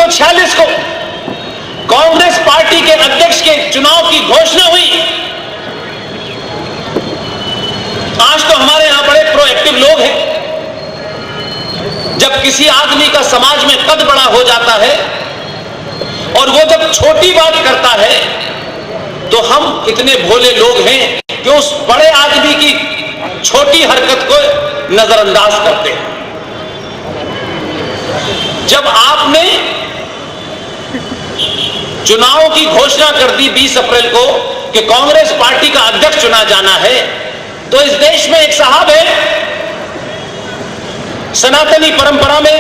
1946 को कांग्रेस पार्टी के अध्यक्ष के चुनाव की घोषणा हुई। आज तो हमारे यहां बड़े प्रोएक्टिव लोग हैं। जब किसी आदमी का समाज में कद बड़ा हो जाता है और वो जब छोटी बात करता है तो हम इतने भोले लोग हैं कि उस बड़े आदमी की छोटी हरकत को नजरअंदाज करते हैं। जब आपने चुनाव की घोषणा कर दी 20 अप्रैल को कि कांग्रेस पार्टी का अध्यक्ष चुना जाना है, तो इस देश में एक साहब है, सनातनी परंपरा में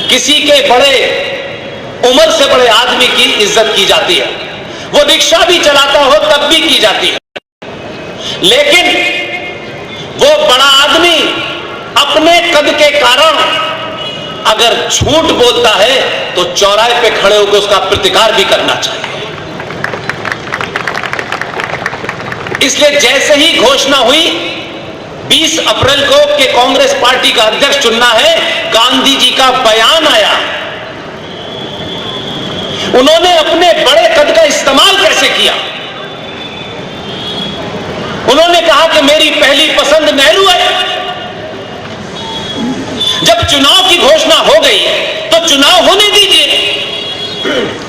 किसी के बड़े उम्र से बड़े आदमी की इज्जत की जाती है। वो रिक्शा भी चलाता हो तब भी की जाती है। लेकिन वो बड़ा आदमी अपने कद के कारण अगर झूठ बोलता है तो चौराहे पे खड़े होकर उसका प्रतिकार भी करना चाहिए। इसलिए जैसे ही घोषणा हुई 20 अप्रैल को कि कांग्रेस पार्टी का अध्यक्ष चुनना है, गांधी जी का बयान आया। उन्होंने अपने बड़े कद का इस्तेमाल कैसे किया? उन्होंने कहा कि मेरी पहली पसंद नेहरू है। जब चुनाव की घोषणा हो गई तो चुनाव होने दीजिए।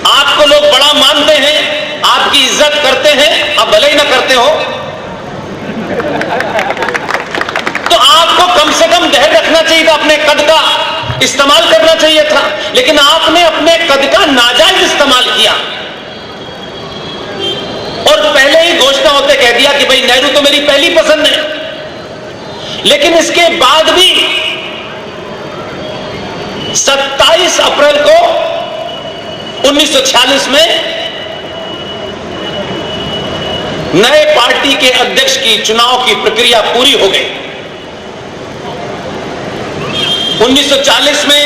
आपको लोग बड़ा मानते हैं, आपकी इज्जत करते हैं, आप भले ही ना करते हो तो आपको कम से कम धैर्य रखना चाहिए था, अपने कद का इस्तेमाल करना चाहिए था। लेकिन आपने अपने कद का नाजायज इस्तेमाल किया और पहले ही घोषणा होते कह दिया कि भाई नेहरू तो मेरी पहली पसंद है। लेकिन इसके बाद भी 27 अप्रैल को 1946 में नए पार्टी के अध्यक्ष की चुनाव की प्रक्रिया पूरी हो गई। 1940 में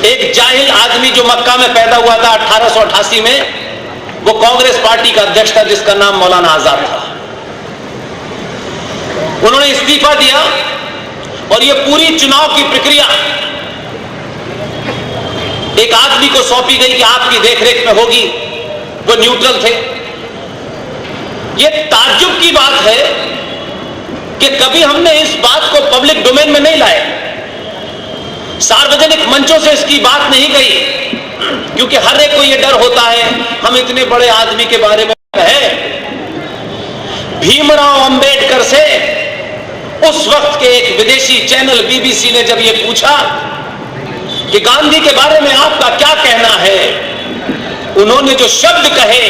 एक जाहिल आदमी जो मक्का में पैदा हुआ था 1888 में, वो कांग्रेस पार्टी का अध्यक्ष था, जिसका नाम मौलाना आजाद था। उन्होंने इस्तीफा दिया और ये पूरी चुनाव की प्रक्रिया एक आदमी को सौंपी गई कि आपकी देखरेख में होगी। वो न्यूट्रल थे। ये ताज्जुब की बात है कि कभी हमने इस बात को पब्लिक डोमेन में नहीं लाया, सार्वजनिक मंचों से इसकी बात नहीं कही, क्योंकि हर एक को यह डर होता है हम इतने बड़े आदमी के बारे में कहे। भीमराव अंबेडकर से उस वक्त के एक विदेशी चैनल बीबीसी ने जब यह पूछा कि गांधी के बारे में आपका क्या कहना है, उन्होंने जो शब्द कहे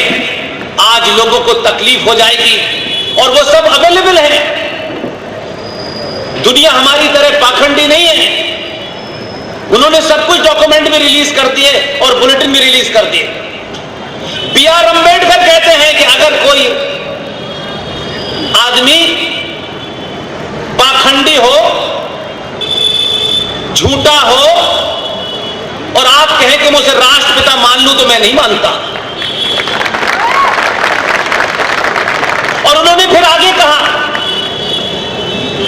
आज लोगों को तकलीफ हो जाएगी और वो सब अवेलेबल है। दुनिया हमारी तरह पाखंडी नहीं है। उन्होंने सब कुछ डॉक्यूमेंट भी रिलीज कर दिए और बुलेटिन भी रिलीज कर दिए। बी.आर. अंबेडकर कहते हैं कि अगर कोई आदमी पाखंडी हो, झूठा हो और आप कहें कि मैं उसे राष्ट्रपिता मान लूं तो मैं नहीं मानता। और उन्होंने फिर आगे कहा,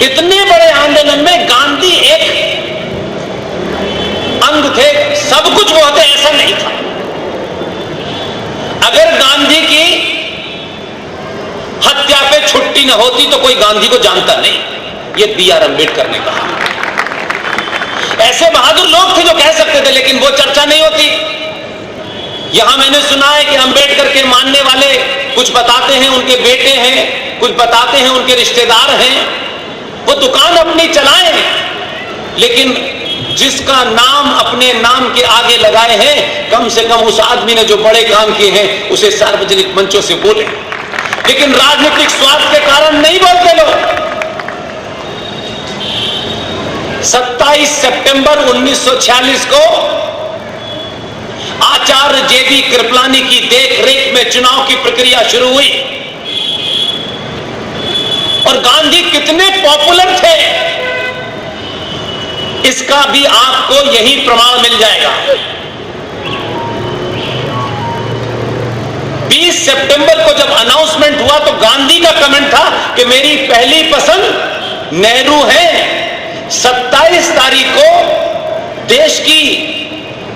इतने बड़े आंदोलन में गांधी एक अंग थे, सब कुछ वो थे ऐसा नहीं था। अगर गांधी की हत्या पे छुट्टी न होती तो कोई गांधी को जानता नहीं, ये बी.आर. अंबेडकर ने कहा। ऐसे बहादुर लोग थे जो कह सकते थे, लेकिन वो चर्चा नहीं होती। यहां मैंने सुना है कि अंबेडकर के मानने वाले कुछ बताते हैं उनके बेटे हैं, कुछ बताते हैं उनके रिश्तेदार हैं। वो दुकान अपनी चलाएं, लेकिन जिसका नाम अपने नाम के आगे लगाए हैं, कम से कम उस आदमी ने जो बड़े काम किए हैं उसे सार्वजनिक मंचों से बोले। लेकिन राजनीतिक स्वार्थ के कारण नहीं बोलते लोग। 27 सितंबर 1946 को आचार्य जे.बी. कृपलानी की देखरेख में चुनाव की प्रक्रिया शुरू हुई। और गांधी कितने पॉपुलर थे इसका भी आपको यही प्रमाण मिल जाएगा। 20 सितंबर को जब अनाउंसमेंट हुआ तो गांधी का कमेंट था कि मेरी पहली पसंद नेहरू है। 27 तारीख को देश की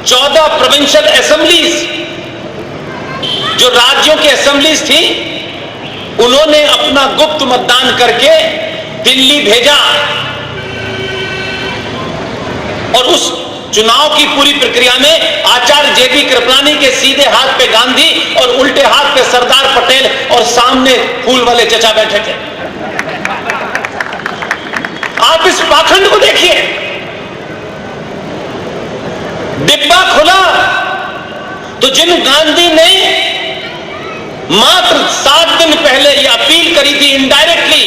14 प्रोविंशियल असेंबलीज, जो राज्यों की असेंबलीज थी, उन्होंने अपना गुप्त मतदान करके दिल्ली भेजा और उस चुनाव की पूरी प्रक्रिया में आचार्य जेबी कृपलानी के सीधे हाथ पे गांधी और उल्टे हाथ पे सरदार पटेल और सामने फूल वाले चचा बैठे थे। आप इस पाखंड को देखिए। डिब्बा खुला तो जिन गांधी ने मात्र 7 दिन पहले यह अपील करी थी, इनडायरेक्टली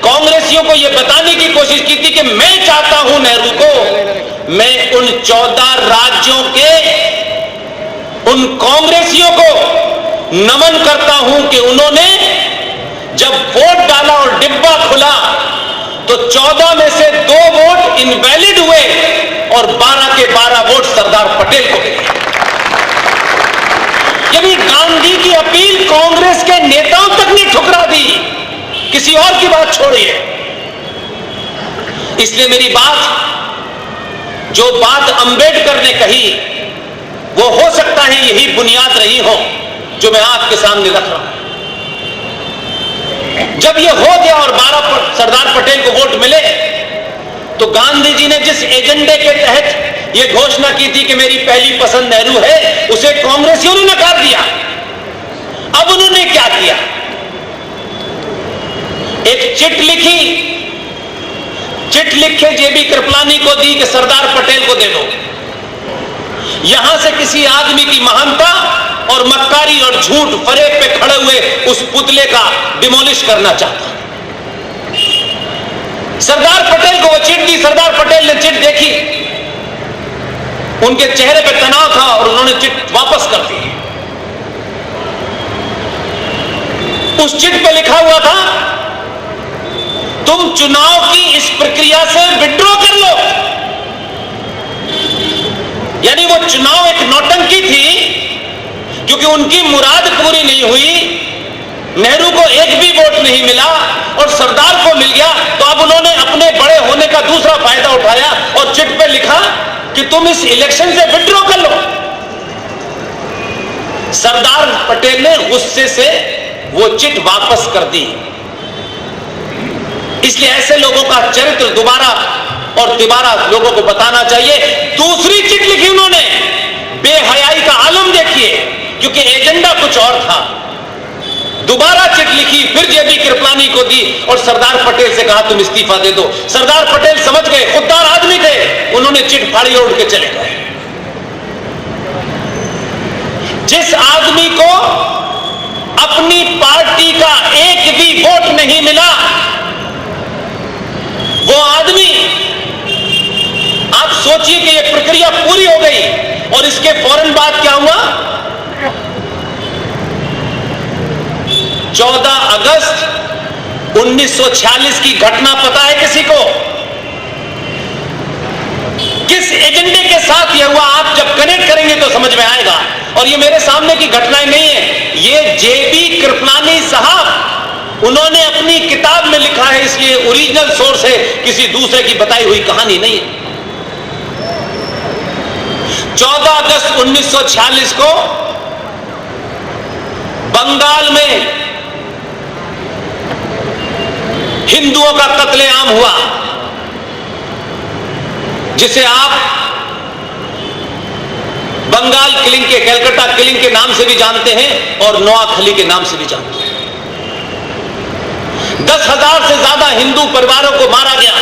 कांग्रेसियों को यह बताने की कोशिश की थी कि मैं चाहता हूं नेहरू को, मैं उन 14 राज्यों के उन कांग्रेसियों को नमन करता हूं कि उन्होंने जब वोट डाला और डिब्बा खुला तो 14 में से 2 वोट इनवैलिड हुए और 12 के 12 वोट सरदार पटेल को मिले। यदि गांधी की अपील कांग्रेस के नेताओं तक ने ठुकरा दी, किसी और की बात छोड़िए। इसलिए मेरी बात, जो बात अंबेडकर ने कही, वो हो सकता है यही बुनियाद रही हो जो मैं आपके सामने रख रहा हूं। जब ये हो गया और 12 सरदार पटेल को वोट मिले, तो गांधी जी ने जिस एजेंडे के तहत यह घोषणा की थी कि मेरी पहली पसंद नेहरू है, उसे कांग्रेसियों ने नकार दिया। अब उन्होंने क्या किया? एक चिट लिखी, चिट लिखे जेबी कृपलानी को दी कि सरदार पटेल को दे दो। यहां से किसी आदमी की महानता और मक्कारी और झूठ फरेब पे खड़े हुए उस पुतले का डिमोलिश करना चाहता। सरदार पटेल को वो चिट दी, सरदार पटेल ने चिट देखी, उनके चेहरे पे तनाव था और उन्होंने चिट वापस कर दी। उस चिट पे लिखा हुआ था, तुम चुनाव की इस प्रक्रिया से विड्रॉ कर लो। यानी वो चुनाव एक नौटंकी थी, क्योंकि उनकी मुराद पूरी नहीं हुई, नेहरू को एक भी वोट नहीं मिला और सरदार को मिल गया। तो अब उन्होंने अपने बड़े होने का दूसरा फायदा उठाया और चिट पे लिखा कि तुम इस इलेक्शन से विड्रॉ कर लो। सरदार पटेल ने गुस्से से वो चिट वापस कर दी। इसलिए ऐसे लोगों का चरित्र दोबारा और तिबारा लोगों को बताना चाहिए। दूसरी चिट लिखी उन्होंने, बेहयाई का आलम देखिए, क्योंकि एजेंडा कुछ और था। दोबारा चिट लिखी, फिर जेबी कृपलानी को दी और सरदार पटेल से कहा तुम इस्तीफा दे दो। सरदार पटेल समझ गए, खुददार आदमी थे, उन्होंने चिट फाड़ी और उड़ के चले गए। जिस आदमी को अपनी पार्टी का एक भी वोट नहीं मिला, वो आदमी, आप सोचिए कि यह प्रक्रिया पूरी हो गई और इसके फौरन बाद क्या हुआ? 14 अगस्त 1946 की घटना पता है किसी को? किस एजेंडे के साथ यह हुआ? आप जब कनेक्ट करेंगे तो समझ में आएगा। और ये मेरे सामने की घटनाएं नहीं है, ये जेबी कृपलानी साहब, उन्होंने अपनी किताब में लिखा है, इसलिए ओरिजिनल सोर्स है, किसी दूसरे की बताई हुई कहानी नहीं है। 14 अगस्त 1946 को बंगाल में हिंदुओं का कत्लेआम हुआ, जिसे आप बंगाल किलिंग के, कलकत्ता किलिंग के नाम से भी जानते हैं और नोआखली के नाम से भी जानते हैं। 10,000 से ज्यादा हिंदू परिवारों को मारा गया,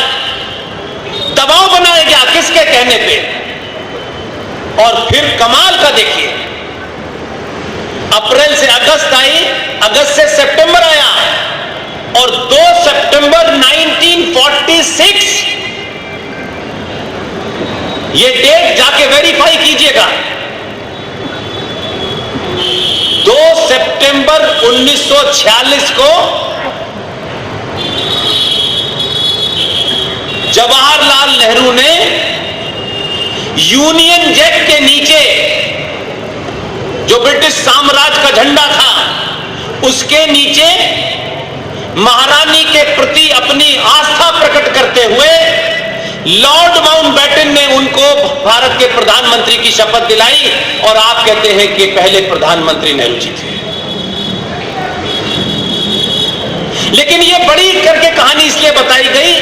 दबाव बनाया गया, किसके कहने पे? और फिर कमाल का देखिए, अप्रैल से अगस्त आई, अगस्त से सितंबर आया और 2 सितंबर 1946, ये डेट जाके वेरीफाई कीजिएगा, 2 सितंबर 1946 को जवाहरलाल नेहरू ने यूनियन जैक के नीचे, जो ब्रिटिश साम्राज्य का झंडा था, उसके नीचे महारानी के प्रति अपनी आस्था प्रकट करते हुए लॉर्ड माउंटबेटन ने उनको भारत के प्रधानमंत्री की शपथ दिलाई और आप कहते हैं कि पहले प्रधानमंत्री नेहरू जी थे। लेकिन यह बड़ी करके कहानी इसलिए बताई गई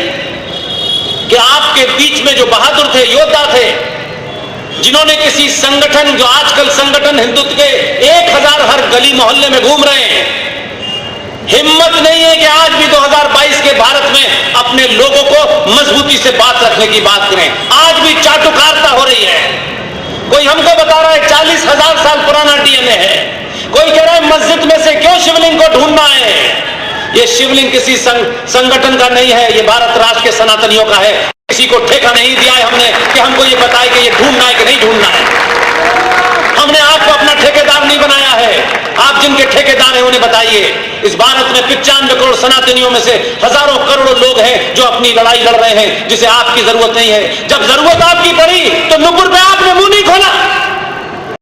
कि आपके बीच में जो बहादुर थे, योद्धा थे, जिन्होंने किसी संगठन, जो आजकल संगठन हिंदुत्व के 1000 हर गली मोहल्ले में घूम रहे हैं, हिम्मत नहीं है कि आज भी 2022 के भारत में अपने लोगों को मजबूती से बात रखने की बात करें। आज भी चाटुकारिता हो रही है। कोई हमको बता रहा है 40,000 साल पुराना डीएनए है, कोई कह रहा है मस्जिद में से क्यों शिवलिंग को ढूंढना है। यह शिवलिंग किसी संगठन का नहीं है, यह भारत राष्ट्र के सनातनियों का है। किसी को ठेका नहीं दिया है हमने कि हमको ये बताए कि ये ढूंढना है कि नहीं ढूंढना है। हमने आपको अपना ठेकेदार नहीं बनाया है। आप जिनके ठेकेदार हैं उन्हें बताइए। इस भारत में 95 करोड़ सनातनियों में से हजारों करोड़ों लोग हैं जो अपनी लड़ाई लड़ रहे हैं, जिसे आपकी जरूरत नहीं है। जब जरूरत आपकी पड़ी तो नुपुर पे